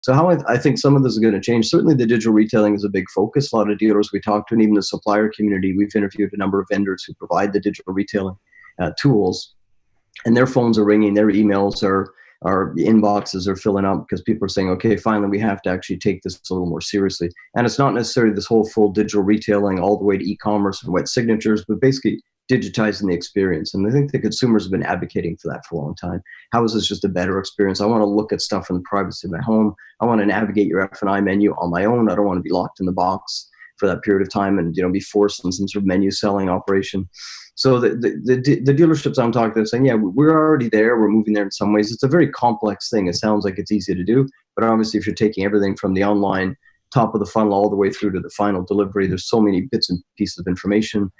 So how I think some of this is going to change. Certainly the digital retailing is a big focus. A lot of dealers we talk to, and even the supplier community, we've interviewed a number of vendors who provide the digital retailing tools, and their phones are ringing, their emails are our inboxes are filling up because people are saying, okay, finally, we have to actually take this a little more seriously. And it's not necessarily this whole full digital retailing all the way to e-commerce and wet signatures, but basically digitizing the experience. And I think the consumers have been advocating for that for a long time. How is this just a better experience? I want to look at stuff in the privacy of my home. I want to navigate your F&I menu on my own. I don't want to be locked in the box for that period of time and be forced in some sort of menu selling operation. So the dealerships I'm talking to are saying, yeah, we're already there. We're moving there in some ways. It's a very complex thing. It sounds like it's easy to do, but obviously if you're taking everything from the online top of the funnel all the way through to the final delivery, there's so many bits and pieces of information,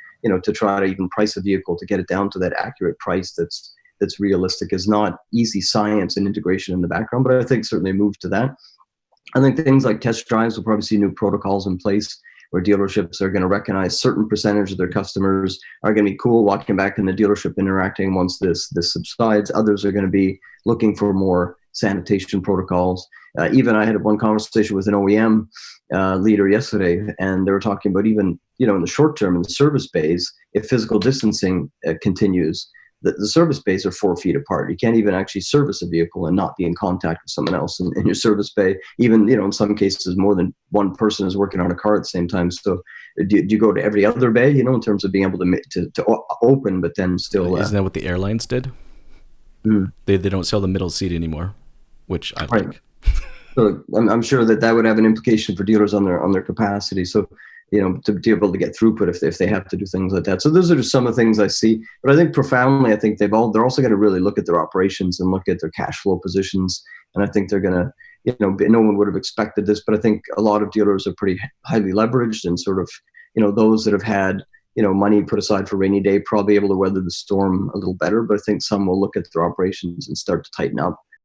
to try to even price a vehicle to get it down to that accurate price that's realistic is not easy science and integration in the background, but I think certainly a move to that. I think things like test drives will probably see new protocols in place where dealerships are going to recognize certain percentage of their customers are going to be cool walking back in the dealership interacting once this subsides. Others are going to be looking for more sanitation protocols. Even I had one conversation with an OEM leader yesterday, and they were talking about even, in the short term in the service bays, if physical distancing continues, the service bays are 4 feet apart. You can't even actually service a vehicle and not be in contact with someone else in your service bay. Even, in some cases, more than one person is working on a car at the same time. So do you go to every other bay, in terms of being able to open, but then still... Isn't that what the airlines did? They don't sell the middle seat anymore, which I like. Right. So I'm sure that would have an implication for dealers on their capacity. So, to be able to get throughput if they have to do things like that. So those are just some of the things I see. But I think profoundly, I think they're also going to really look at their operations and look at their cash flow positions. And I think they're going to, no one would have expected this, but I think a lot of dealers are pretty highly leveraged and sort of, those that have had, money put aside for rainy day, probably able to weather the storm a little better. But I think some will look at their operations and start to tighten up